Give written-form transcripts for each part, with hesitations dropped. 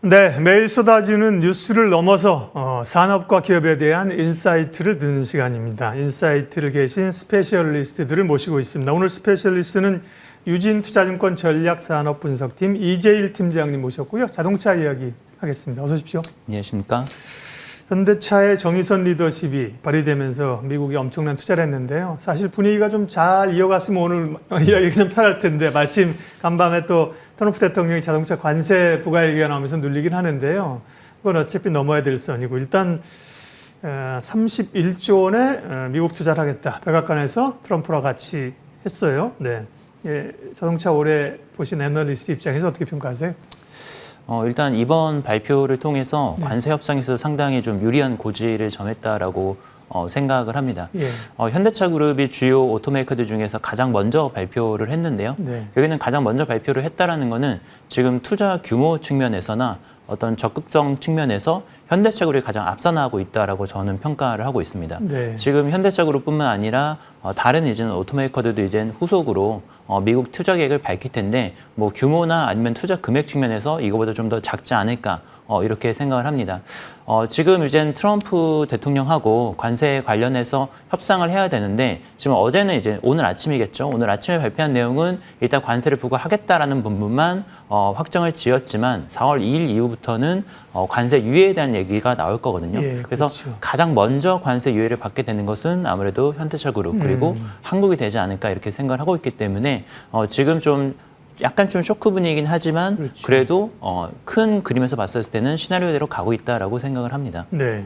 네, 매일 쏟아지는 뉴스를 넘어서 산업과 기업에 대한 인사이트를 듣는 시간입니다. 인사이트를 계신 스페셜리스트들을 모시고 있습니다. 오늘 스페셜리스트는 유진투자증권 전략산업분석팀 이재일 팀장님 모셨고요. 자동차 이야기 하겠습니다. 어서 오십시오. 안녕하십니까. 현대차의 정의선 리더십이 발휘되면서 미국이 엄청난 투자를 했는데요. 사실 분위기가 좀 잘 이어갔으면 오늘 이야기가 좀 편할 텐데 마침 간밤에 또 트럼프 대통령이 자동차 관세 부과 얘기가 나오면서 눌리긴 하는데요. 그건 어차피 넘어야 될 선이고 일단 31조 원의 미국 투자를 하겠다. 백악관에서 트럼프랑 같이 했어요. 네, 예, 자동차 올해 보신 애널리스트 입장에서 어떻게 평가하세요? 일단 이번 발표를 통해서 관세 협상에서 상당히 좀 유리한 고지를 점했다라고 생각을 합니다. 예. 현대차 그룹이 주요 오토메이커들 중에서 가장 먼저 발표를 했는데요. 네. 여기는 가장 먼저 발표를 했다라는 거는 지금 투자 규모 측면에서나 어떤 적극성 측면에서 현대차 그룹이 가장 앞서 나가고 있다라고 저는 평가를 하고 있습니다. 네. 지금 현대차 그룹뿐만 아니라 다른 이제는 오토메이커들도 이제 후속으로 미국 투자 계획을 밝힐 텐데 뭐 규모나 아니면 투자 금액 측면에서 이거보다 좀 더 작지 않을까 이렇게 생각을 합니다. 지금 이제 트럼프 대통령하고 관세에 관련해서 협상을 해야 되는데 지금 어제는 이제 오늘 아침이겠죠. 오늘 아침에 발표한 내용은 일단 관세를 부과하겠다라는 부분만 확정을 지었지만 4월 2일 이후부터는 관세 유예에 대한 얘기가 나올 거거든요. 예, 그래서 그렇죠. 가장 먼저 관세 유예를 받게 되는 것은 아무래도 현대차 그룹 그리고 한국이 되지 않을까 이렇게 생각을 하고 있기 때문에 지금 좀 약간 좀 쇼크 분위기긴 하지만 그렇죠. 그래도 큰 그림에서 봤을 때는 시나리오대로 가고 있다라고 생각을 합니다. 네.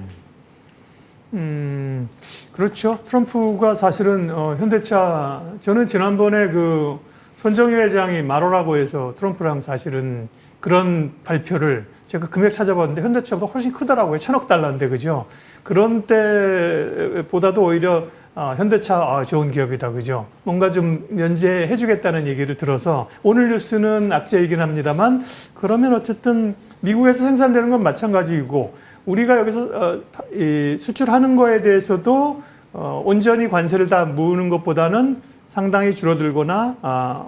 그렇죠. 트럼프가 사실은 현대차 저는 지난번에 그 손정희 회장이 말오라고 해서 트럼프랑 사실은 그런 발표를 제가 금액 찾아봤는데 현대차보다 훨씬 크더라고요. 1,000억 달러인데 그죠? 그런 때보다도 오히려 현대차 좋은 기업이다 그죠? 뭔가 좀 면제해 주겠다는 얘기를 들어서 오늘 뉴스는 악재이긴 합니다만 그러면 어쨌든 미국에서 생산되는 건 마찬가지이고 우리가 여기서 수출하는 거에 대해서도 온전히 관세를 다 무는 것보다는 상당히 줄어들거나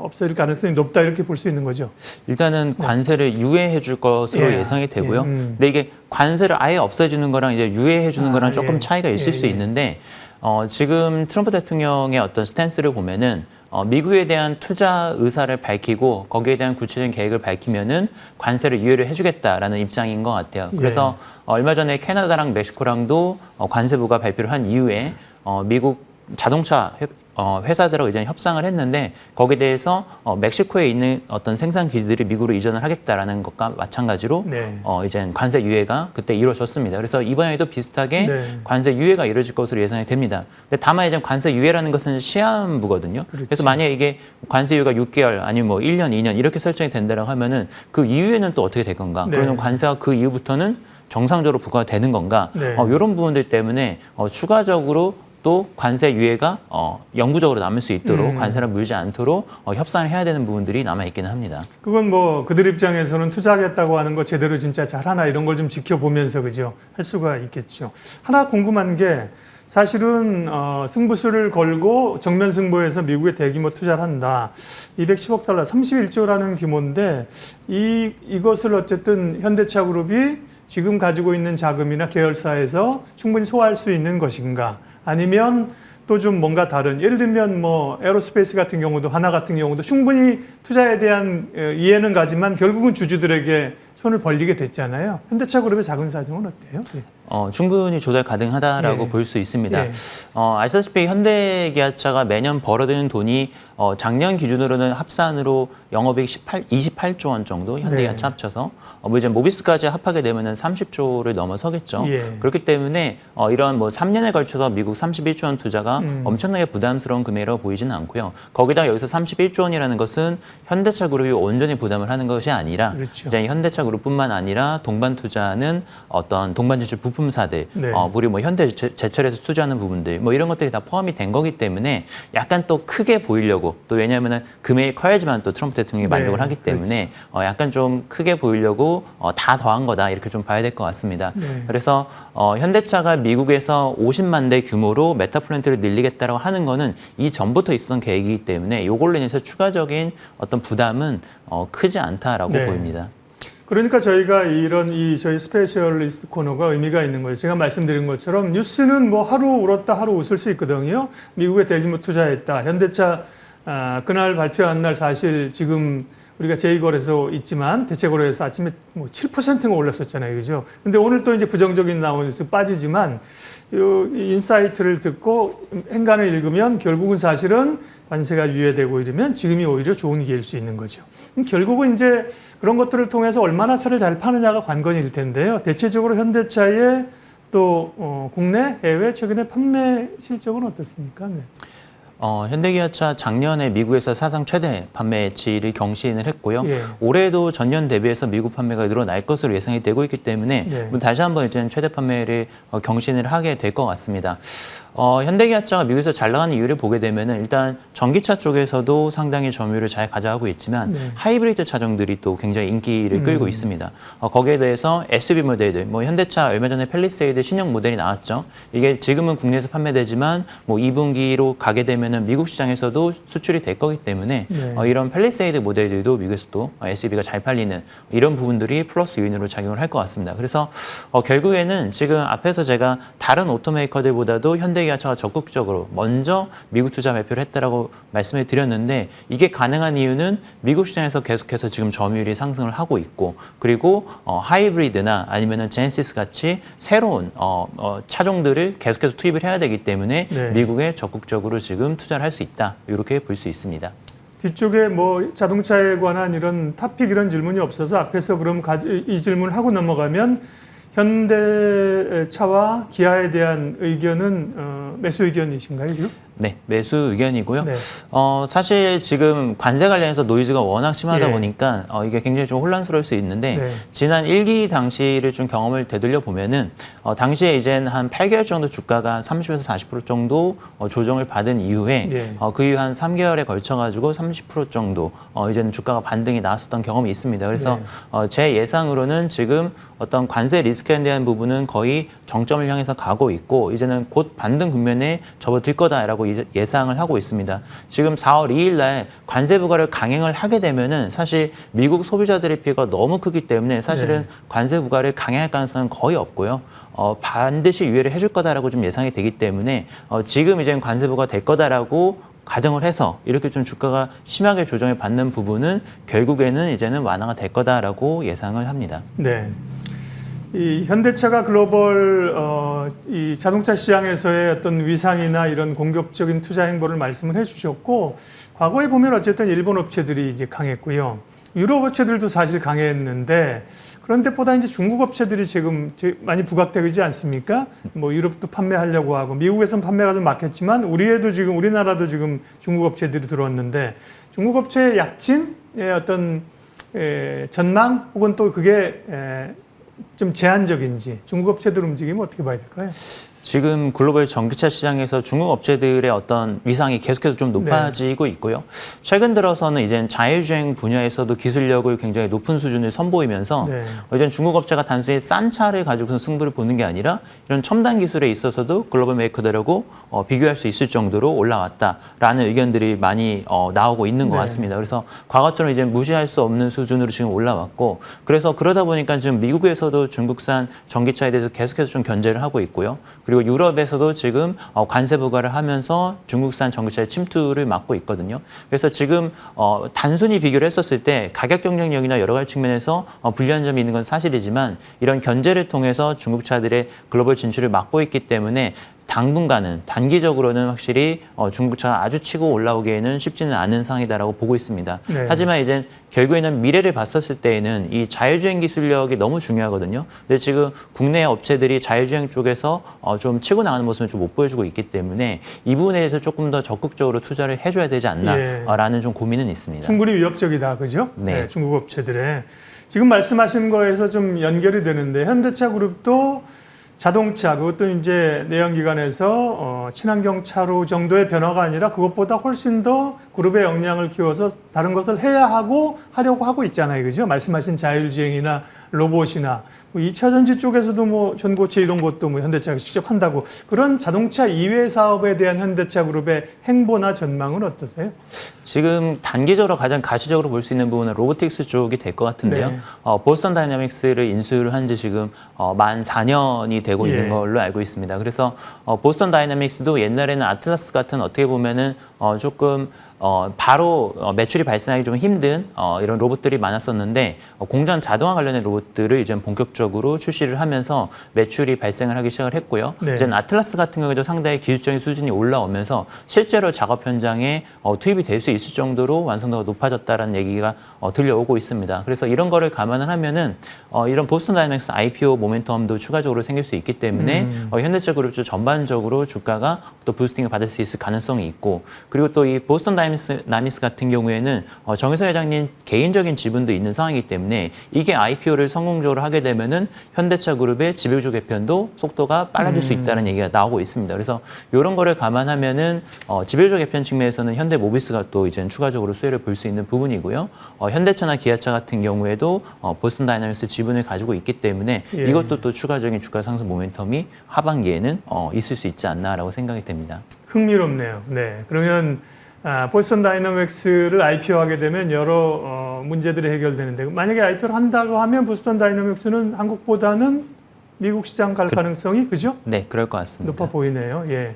없어질 가능성이 높다 이렇게 볼 수 있는 거죠. 일단은 관세를 유예해 줄 것으로 예상이 되고요. 근데 이게 관세를 아예 없애주는 거랑 이제 유예해 주는 거랑 조금 차이가 있을 수 있는데 지금 트럼프 대통령의 어떤 스탠스를 보면은 미국에 대한 투자 의사를 밝히고 거기에 대한 구체적인 계획을 밝히면은 관세를 유예를 해주겠다라는 입장인 것 같아요. 그래서 얼마 전에 캐나다랑 멕시코랑도 관세 부과 발표를 한 이후에 미국 자동차 회사들하고 이제 협상을 했는데 거기에 대해서 멕시코에 있는 어떤 생산 기지들이 미국으로 이전을 하겠다라는 것과 마찬가지로 이제 관세 유예가 그때 이루어졌습니다. 그래서 이번에도 비슷하게 관세 유예가 이루어질 것으로 예상이 됩니다. 근데 다만 이제 관세 유예라는 것은 시한부거든요. 그렇지. 그래서 만약에 이게 관세 유예가 6개월 아니면 뭐 1년, 2년 이렇게 설정이 된다고 하면은 그 이후에는 또 어떻게 될 건가? 그러면 관세가 그 이후부터는 정상적으로 부과가 되는 건가? 이런 부분들 때문에 추가적으로 또 관세 유예가 영구적으로 남을 수 있도록 관세를 물지 않도록 협상을 해야 되는 부분들이 남아있기는 합니다. 그건 뭐 그들 입장에서는 투자하겠다고 하는 거 제대로 진짜 잘하나 이런 걸 좀 지켜보면서 그죠? 할 수가 있겠죠. 하나 궁금한 게 사실은 승부수를 걸고 정면 승부에서 미국에 대규모 투자를 한다. 210억 달러, 31조라는 규모인데 이것을 어쨌든 현대차 그룹이 지금 가지고 있는 자금이나 계열사에서 충분히 소화할 수 있는 것인가? 아니면 또 좀 뭔가 다른 예를 들면 뭐 에어로스페이스 같은 경우도 하나 같은 경우도 충분히 투자에 대한 이해는 가지만 결국은 주주들에게 손을 벌리게 됐잖아요. 현대차 그룹의 자금 사정은 어때요? 네. 충분히 조달 가능하다라고 볼 수 있습니다. 아시다시피 현대기아차가 매년 벌어들이는 돈이 작년 기준으로는 합산으로 영업이익 28조 원 정도 현대기아차 합쳐서 뭐 이제 모비스까지 합하게 되면은 30조를 넘어서겠죠. 그렇기 때문에 이런 뭐 3년에 걸쳐서 미국 31조 원 투자가 엄청나게 부담스러운 금액이라고 보이지는 않고요. 거기다 여기서 31조 원이라는 것은 현대차 그룹이 온전히 부담을 하는 것이 아니라 이제 현대차 그룹뿐만 아니라 동반 투자는 어떤 동반 지출 부품사들, 우리 뭐 현대 제철에서 투자하는 부분들, 뭐 이런 것들이 다 포함이 된 거기 때문에 약간 또 크게 보이려고 또 왜냐하면은 금액이 커야지만 또 트럼프 대통령이 만족을 하기 때문에 약간 좀 크게 보이려고 다 더한 거다 이렇게 좀 봐야 될 것 같습니다. 그래서 현대차가 미국에서 50만 대 규모로 메타 플랜트를 늘리겠다라고 하는 거는 이 전부터 있었던 계획이기 때문에 이걸로 인해서 추가적인 어떤 부담은 크지 않다라고 보입니다. 그러니까 저희가 저희 스페셜리스트 코너가 의미가 있는 거예요. 제가 말씀드린 것처럼 뉴스는 뭐 하루 울었다 하루 웃을 수 있거든요. 미국에 대규모 투자했다. 현대차 그날 발표한 날 사실 지금 우리가 제2거래소 있지만 대체거래소 아침에 뭐 7%가 올랐었잖아요. 그죠? 근데 오늘 또 이제 부정적인 나오면서 빠지지만 이 인사이트를 듣고 행간을 읽으면 결국은 사실은 관세가 유예되고 이러면 지금이 오히려 좋은 기회일 수 있는 거죠. 결국은 이제 그런 것들을 통해서 얼마나 차를 잘 파느냐가 관건일 텐데요. 대체적으로 현대차의 또 국내, 해외 최근에 판매 실적은 어떻습니까? 네. 현대기아차 작년에 미국에서 사상 최대 판매치를 경신을 했고요. 예. 올해도 전년 대비해서 미국 판매가 늘어날 것으로 예상이 되고 있기 때문에 예. 다시 한번 이제 최대 판매를 경신을 하게 될 것 같습니다. 현대기아차가 미국에서 잘 나가는 이유를 보게 되면은 일단 전기차 쪽에서도 상당히 점유율을 잘 가져가고 있지만 네. 하이브리드 차종들이 또 굉장히 인기를 끌고 있습니다. 거기에 대해서 SUV 모델들, 뭐 현대차 얼마 전에 팰리세이드 신형 모델이 나왔죠. 이게 지금은 국내에서 판매되지만 뭐 2분기로 가게 되면은 미국 시장에서도 수출이 될 거기 때문에 네. 이런 팰리세이드 모델들도 미국에서도 SUV가 잘 팔리는 이런 부분들이 플러스 요인으로 작용을 할 것 같습니다. 그래서 결국에는 지금 앞에서 제가 다른 오토메이커들보다도 현대기아차가 적극적으로 먼저 미국 투자 발표를 했다라고 말씀을 드렸는데 이게 가능한 이유는 미국 시장에서 계속해서 지금 점유율이 상승을 하고 있고 그리고 하이브리드나 아니면은 제네시스 같이 새로운 차종들을 계속해서 투입을 해야 되기 때문에 네. 미국에 적극적으로 지금 투자를 할 수 있다 이렇게 볼 수 있습니다. 뒤쪽에 뭐 자동차에 관한 이런 탑픽 이런 질문이 없어서 앞에서 그럼 이 질문을 하고 넘어가면 현대차와 기아에 대한 의견은 매수 의견이신가요 지금? 네, 매수 의견이고요. 네. 사실 지금 관세 관련해서 노이즈가 워낙 심하다 예. 보니까 이게 굉장히 좀 혼란스러울 수 있는데 네. 지난 1기 당시를 좀 경험을 되돌려 보면은 당시에 이젠 한 8개월 정도 주가가 30에서 40% 정도 조정을 받은 이후에 예. 그 이후 한 3개월에 걸쳐 가지고 30% 정도 이제는 주가가 반등이 나왔었던 경험이 있습니다. 그래서 제 예상으로는 지금 어떤 관세 리스크에 대한 부분은 거의 정점을 향해서 가고 있고 이제는 곧 반등 국면에 접어들 거다라고 예상을 하고 있습니다. 지금 4월 2일 날 관세 부과를 강행을 하게 되면은 사실 미국 소비자들의 피해가 너무 크기 때문에 사실은 네. 관세 부과를 강행할 가능성은 거의 없고요. 반드시 유예를 해줄 거다라고 좀 예상이 되기 때문에 지금 이제 관세 부과 될 거다라고 가정을 해서 이렇게 좀 주가가 심하게 조정을 받는 부분은 결국에는 이제는 완화가 될 거다라고 예상을 합니다. 네. 이 현대차가 글로벌 이 자동차 시장에서의 어떤 위상이나 이런 공격적인 투자 행보를 말씀을 해주셨고 과거에 보면 어쨌든 일본 업체들이 이제 강했고요. 유럽 업체들도 사실 강했는데 그런데 보다 이제 중국 업체들이 지금 많이 부각되지 않습니까? 뭐 유럽도 판매하려고 하고 미국에서는 판매가 좀 막혔지만 우리나라도 지금 중국 업체들이 들어왔는데 중국 업체의 약진의 어떤 전망 혹은 또 그게 좀 제한적인지 중국 업체들 움직이면 어떻게 봐야 될까요? 지금 글로벌 전기차 시장에서 중국 업체들의 어떤 위상이 계속해서 좀 높아지고 있고요. 최근 들어서는 이제 자율주행 분야에서도 기술력을 굉장히 높은 수준을 선보이면서 이제 중국 업체가 단순히 싼 차를 가지고서 승부를 보는 게 아니라 이런 첨단 기술에 있어서도 글로벌 메이커들하고 비교할 수 있을 정도로 올라왔다라는 의견들이 많이 나오고 있는 것 같습니다. 그래서 과거처럼 이제 무시할 수 없는 수준으로 지금 올라왔고 그래서 그러다 보니까 지금 미국에서도 중국산 전기차에 대해서 계속해서 좀 견제를 하고 있고요. 그리고 유럽에서도 지금 관세 부과를 하면서 중국산 전기차의 침투를 막고 있거든요. 그래서 지금 단순히 비교를 했었을 때 가격 경쟁력이나 여러 가지 측면에서 불리한 점이 있는 건 사실이지만 이런 견제를 통해서 중국 차들의 글로벌 진출을 막고 있기 때문에 당분간은 단기적으로는 확실히 중국차가 아주 치고 올라오기에는 쉽지는 않은 상황이다라고 보고 있습니다. 네. 하지만 이제 결국에는 미래를 봤었을 때에는 이 자율주행 기술력이 너무 중요하거든요. 근데 지금 국내 업체들이 자율주행 쪽에서 좀 치고 나가는 모습을 좀 못 보여주고 있기 때문에 이 부분에 대해서 조금 더 적극적으로 투자를 해줘야 되지 않나라는 좀 고민은 있습니다. 충분히 위협적이다, 그죠? 네. 중국 업체들의 지금 말씀하신 거에서 좀 연결이 되는데 현대차 그룹도 자동차, 그것도 이제 내연기관에서 친환경 차로 정도의 변화가 아니라 그것보다 훨씬 더 그룹의 역량을 키워서 다른 것을 하려고 하고 있잖아요. 그죠? 말씀하신 자율주행이나 로봇이나 뭐 2차 전지 쪽에서도 뭐 전고체 이런 것도 뭐 현대차가 직접 한다고, 그런 자동차 이외 사업에 대한 현대차 그룹의 행보나 전망은 어떠세요? 지금 단기적으로 가장 가시적으로 볼 수 있는 부분은 로보틱스 쪽이 될 것 같은데요. 네. 보스턴 다이내믹스를 인수를 한 지 지금 만 4년이 되고 있는 걸로 알고 있습니다. 그래서 보스턴 다이내믹스도 옛날에는 아틀라스 같은 어떻게 보면은 조금 바로 매출이 발생하기 좀 힘든 이런 로봇들이 많았었는데, 공전 자동화 관련된 로봇들을 이제 본격적으로 출시를 하면서 매출이 발생을 하기 시작을 했고요. 네. 이제 아틀라스 같은 경우에도 상당히 기술적인 수준이 올라오면서 실제로 작업 현장에 투입이 될 수 있을 정도로 완성도가 높아졌다라는 얘기가 들려오고 있습니다. 그래서 이런 거를 감안을 하면은 이런 보스턴 다이내믹스 IPO 모멘텀도 추가적으로 생길 수 있기 때문에 현대차 그룹 전반적으로 주가가 또 부스팅을 받을 수 있을 가능성이 있고, 그리고 또 이 보스턴 다이내믹스 같은 경우에는 정의서 회장님 개인적인 지분도 있는 상황이기 때문에 이게 IPO를 성공적으로 하게 되면은 현대차 그룹의 지배구조 개편도 속도가 빨라질 수 있다는 얘기가 나오고 있습니다. 그래서 이런 거를 감안하면은 지배구조 개편 측면에서는 현대 모비스가 또 이제 추가적으로 수혜를 볼 수 있는 부분이고요. 현대차나 기아차 같은 경우에도 보스턴 다이내믹스 지분을 가지고 있기 때문에 이것도 또 추가적인 주가 상승 모멘텀이 하반기에는 있을 수 있지 않나라고 생각이 됩니다. 흥미롭네요. 네, 그러면 보스턴 다이내믹스를 IPO하게 되면 여러 문제들이 해결되는데, 만약에 IPO를 한다고 하면 보스턴 다이내믹스는 한국보다는 미국 시장 갈 가능성이, 그죠? 네, 그럴 것 같습니다. 높아 보이네요. 예.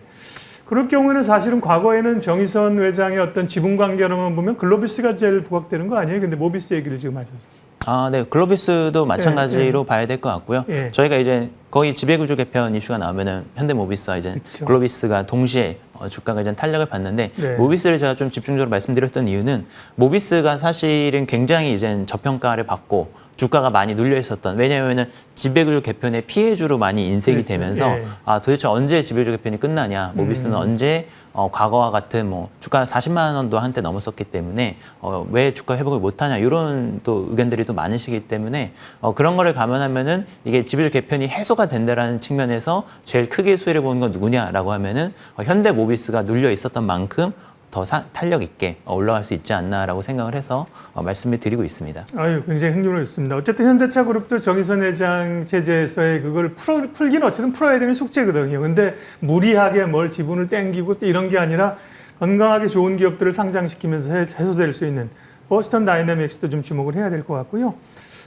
그럴 경우에는 사실은 과거에는 정의선 회장의 어떤 지분 관계로만 보면 글로비스가 제일 부각되는 거 아니에요? 근데 모비스 얘기를 지금 하셨어요. 네, 글로비스도 마찬가지로 봐야 될 것 같고요. 저희가 이제 거의 지배구조 개편 이슈가 나오면은 현대모비스와 이제 그쵸. 글로비스가 동시에 주가가 이제 탄력을 받는데, 모비스를 제가 좀 집중적으로 말씀드렸던 이유는 모비스가 사실은 굉장히 이제 저평가를 받고 주가가 많이 눌려 있었던, 왜냐하면은 지배구조 개편의 피해주로 많이 인색이 되면서 도대체 언제 지배구조 개편이 끝나냐, 모비스는 언제 과거와 같은 뭐 주가 40만 원도 한때 넘었었기 때문에 왜 주가 회복을 못하냐, 이런 또 의견들이 또 많으시기 때문에 그런 거를 감안하면은 이게 지배구조 개편이 해소가 된다라는 측면에서 제일 크게 수혜를 보는 건 누구냐라고 하면은 현대 모비스가 눌려 있었던 만큼 더 탄력 있게 올라갈 수 있지 않나라고 생각을 해서 말씀을 드리고 있습니다. 아유, 굉장히 흥미로웠습니다. 어쨌든 현대차 그룹도 정의선 회장 체제에서의 그걸 풀기는 어쨌든 풀어야 되는 숙제거든요. 근데 무리하게 뭘 지분을 땡기고 이런 게 아니라 건강하게 좋은 기업들을 상장시키면서 해소될 수 있는 보스턴 다이내믹스도 좀 주목을 해야 될 것 같고요.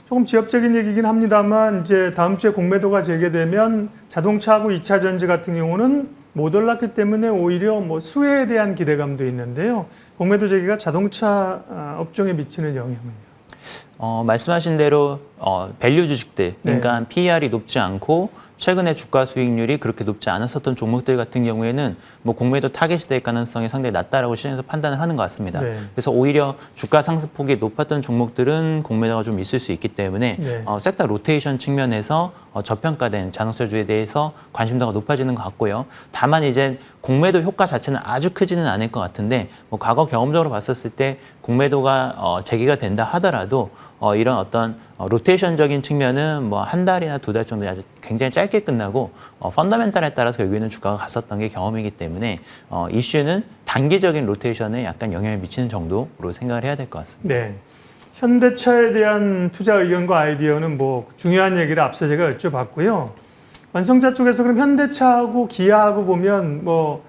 조금 지엽적인 얘기긴 합니다만, 이제 다음 주에 공매도가 재개되면 자동차하고 2차 전지 같은 경우는 못 올랐기 때문에 오히려 뭐 수혜에 대한 기대감도 있는데요. 공매도 재개가 자동차 업종에 미치는 영향은요? 말씀하신 대로 밸류 주식들, 그러니까 PER이 높지 않고 최근에 주가 수익률이 그렇게 높지 않았었던 종목들 같은 경우에는 뭐 공매도 타겟이 될 가능성이 상당히 낮다라고 시장에서 판단을 하는 것 같습니다. 그래서 오히려 주가 상승폭이 높았던 종목들은 공매도가 좀 있을 수 있기 때문에 섹터 로테이션 측면에서 저평가된 자동차주에 대해서 관심도가 높아지는 것 같고요. 다만 이제 공매도 효과 자체는 아주 크지는 않을 것 같은데, 뭐 과거 경험적으로 봤었을 때 공매도가 재개가 된다 하더라도 이런 어떤 로테이션적인 측면은 뭐 한 달이나 두 달 정도 아주 굉장히 짧게 끝나고 펀더멘탈에 따라서 결국에는 주가가 갔었던 게 경험이기 때문에 이슈는 단기적인 로테이션에 약간 영향을 미치는 정도로 생각을 해야 될 것 같습니다. 네. 현대차에 대한 투자 의견과 아이디어는 뭐 중요한 얘기를 앞서 제가 여쭤봤고요. 완성차 쪽에서 그럼 현대차하고 기아하고 보면 뭐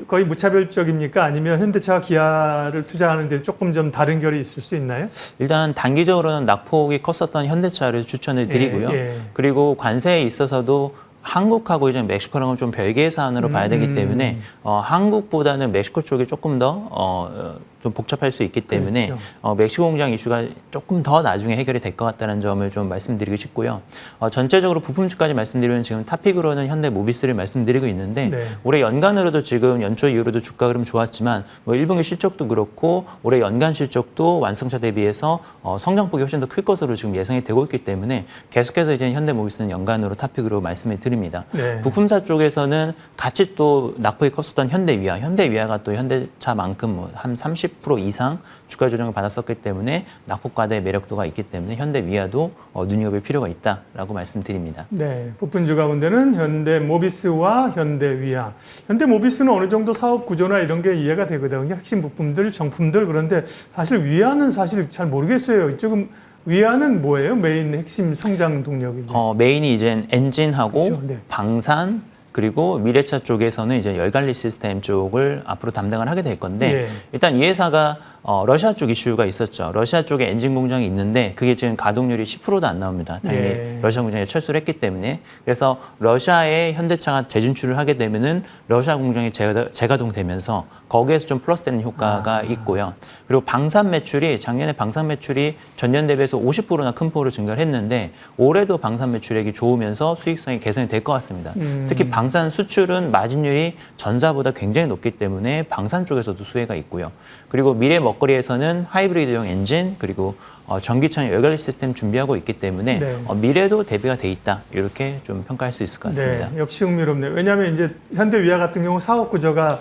거의 무차별적입니까? 아니면 현대차와 기아를 투자하는데 조금 좀 다른 결이 있을 수 있나요? 일단 단기적으로는 낙폭이 컸었던 현대차를 추천을 드리고요. 그리고 관세에 있어서도 한국하고 이제 멕시코랑은 좀 별개의 사안으로 봐야 되기 때문에 한국보다는 멕시코 쪽이 조금 더 좀 복잡할 수 있기 때문에 멕시코 공장 이슈가 조금 더 나중에 해결이 될 것 같다는 점을 좀 말씀드리고 싶고요. 전체적으로 부품주까지 말씀드리면 지금 탑픽으로는 현대 모비스를 말씀드리고 있는데 올해 연간으로도 지금 연초 이후로도 주가 흐름 좋았지만 뭐 1분기 실적도 그렇고 올해 연간 실적도 완성차 대비해서 성장폭이 훨씬 더 클 것으로 지금 예상이 되고 있기 때문에 계속해서 이제 현대 모비스는 연간으로 탑픽으로 말씀을 드립니다. 부품사 쪽에서는 같이 또 낙폭이 컸었던 현대위아 또 현대차만큼 뭐 한 30% 10% 이상 주가 조정을 받았었기 때문에 낙폭과대의 매력도가 있기 때문에 현대 위아도 눈여겨볼 필요가 있다라고 말씀드립니다. 네, 부품주 가운데는 현대 모비스와 현대 위아. 현대 모비스는 어느 정도 사업 구조나 이런 게 이해가 되거든요. 핵심 부품들, 정품들. 그런데 사실 위아는 사실 잘 모르겠어요. 이쪽은 위아는 뭐예요? 메인 핵심 성장 동력인데. 메인이 이제 엔진하고 그렇죠. 네. 방산 그리고 미래차 쪽에서는 이제 열관리 시스템 쪽을 앞으로 담당을 하게 될 건데 예. 일단 이 회사가 러시아 쪽 이슈가 있었죠. 러시아 쪽에 엔진 공장이 있는데 그게 지금 가동률이 10%도 안 나옵니다. 당연히 예. 러시아 공장에 철수를 했기 때문에. 그래서 러시아에 현대차가 재진출을 하게 되면은 러시아 공장이 재가동되면서 거기에서 좀 플러스되는 효과가 있고요. 그리고 방산 매출이 작년에 방산 매출이 전년 대비해서 50%나 큰 폭으로 증가를 했는데 올해도 방산 매출액이 좋으면서 수익성이 개선이 될 것 같습니다. 특히 방산 수출은 마진율이 전사보다 굉장히 높기 때문에 방산 쪽에서도 수혜가 있고요. 그리고 미래 먹거리에서는 하이브리드용 엔진 그리고 전기차용 열관리 시스템 준비하고 있기 때문에 네. 미래도 대비가 돼 있다 이렇게 좀 평가할 수 있을 것 같습니다. 네, 역시 흥미롭네요. 왜냐하면 이제 현대 위아 같은 경우 사업 구조가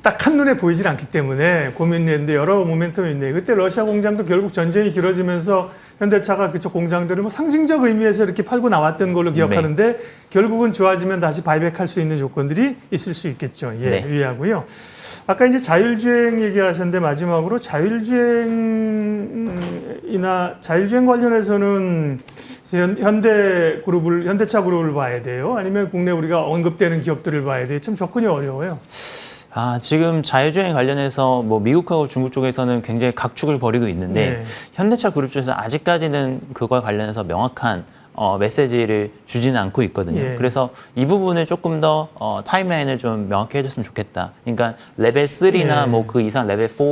딱 한눈에 보이질 않기 때문에 고민했는데 여러 모멘텀이 있네요. 그때 러시아 공장도 결국 전쟁이 길어지면서 현대차가 그쪽 공장들을 뭐 상징적 의미에서 이렇게 팔고 나왔던 걸로 기억하는데 결국은 좋아지면 다시 바이백할 수 있는 조건들이 있을 수 있겠죠. 예, 네. 위하고요. 아까 이제 자율주행 얘기하셨는데 마지막으로 자율주행이나 자율주행 관련해서는 현대차 그룹을 봐야 돼요? 아니면 국내 우리가 언급되는 기업들을 봐야 돼요? 참 접근이 어려워요. 지금 자율주행 관련해서 뭐 미국하고 중국 쪽에서는 굉장히 각축을 벌이고 있는데 네. 현대차 그룹 쪽에서 아직까지는 그거와 관련해서 명확한 메시지를 주지는 않고 있거든요. 예. 그래서 이 부분을 조금 더 타임라인을 좀 명확히 해줬으면 좋겠다. 그러니까 레벨 3나 예. 뭐 그 이상 레벨 4,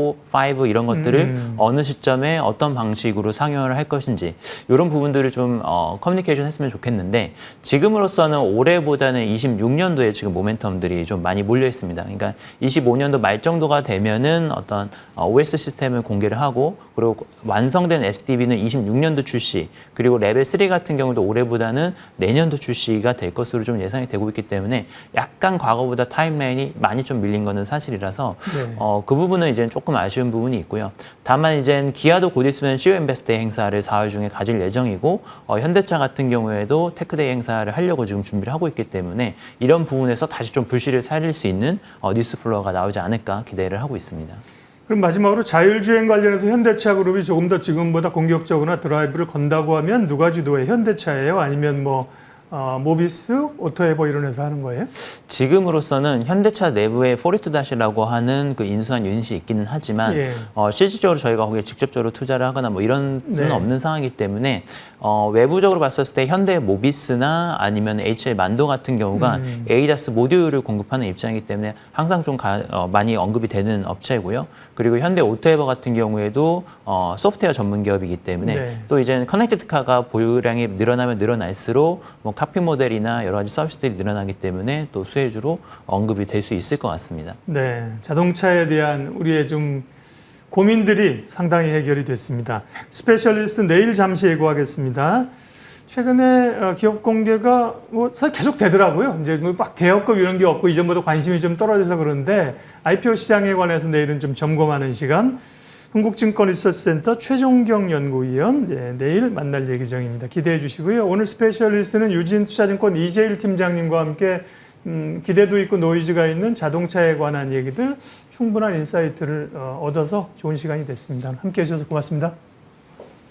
5 이런 것들을 어느 시점에 어떤 방식으로 상용을 할 것인지 이런 부분들을 좀 커뮤니케이션 했으면 좋겠는데 지금으로서는 올해보다는 26년도에 지금 모멘텀들이 좀 많이 몰려 있습니다. 그러니까 25년도 말 정도가 되면은 어떤 OS 시스템을 공개를 하고 그리고 완성된 SDV는 26년도 출시 그리고 레벨 3 같은 경우도 올해보다는 내년도 출시가 될 것으로 좀 예상이 되고 있기 때문에 약간 과거보다 타임라인이 많이 좀 밀린 거는 사실이라서 네. 그 부분은 이제 조금 아쉬운 부분이 있고요. 다만 이제 기아도 곧 있으면 CEO 인베스트 행사를 4월 중에 가질 예정이고 현대차 같은 경우에도 테크데이 행사를 하려고 지금 준비를 하고 있기 때문에 이런 부분에서 다시 좀 불씨를 살릴 수 있는 뉴스 플로어가 나오지 않을까 기대를 하고 있습니다. 그럼 마지막으로 자율주행 관련해서 현대차 그룹이 조금 더 지금보다 공격적으로나 드라이브를 건다고 하면 누가 주도해? 현대차예요? 아니면 뭐 모비스, 오토에버 이런 회사 하는 거예요? 지금으로서는 현대차 내부에 포리투닷이라고 하는 그 인수한 유닛이 있기는 하지만 예. 실질적으로 저희가 거기에 직접적으로 투자를 하거나 뭐 이런 수는 네. 없는 상황이기 때문에 외부적으로 봤었을 때 현대 모비스나 아니면 HL 만도 같은 경우가 ADAS 모듈을 공급하는 입장이기 때문에 항상 좀 많이 언급이 되는 업체고요. 그리고 현대 오토에버 같은 경우에도 소프트웨어 전문 기업이기 때문에 네. 또 이제 커넥티드카가 보유량이 늘어나면 늘어날수록 뭐 카피 모델이나 여러 가지 서비스들이 늘어나기 때문에 또 수혜주로 언급이 될 수 있을 것 같습니다. 네, 자동차에 대한 우리의 좀 고민들이 상당히 해결이 됐습니다. 스페셜리스트 내일 잠시 예고하겠습니다. 최근에 기업 공개가 뭐 사실 계속 되더라고요. 이제 막 대여급 이런 게 없고 이전보다 관심이 좀 떨어져서 그런데 IPO 시장에 관해서 내일은 좀 점검하는 시간. 흥국증권리서치센터 최종경 연구위원 내일 만날 예정입니다. 기대해 주시고요. 오늘 스페셜리스트는 유진투자증권 이재일 팀장님과 함께 기대도 있고 노이즈가 있는 자동차에 관한 얘기들 충분한 인사이트를 얻어서 좋은 시간이 됐습니다. 함께해 주셔서 고맙습니다.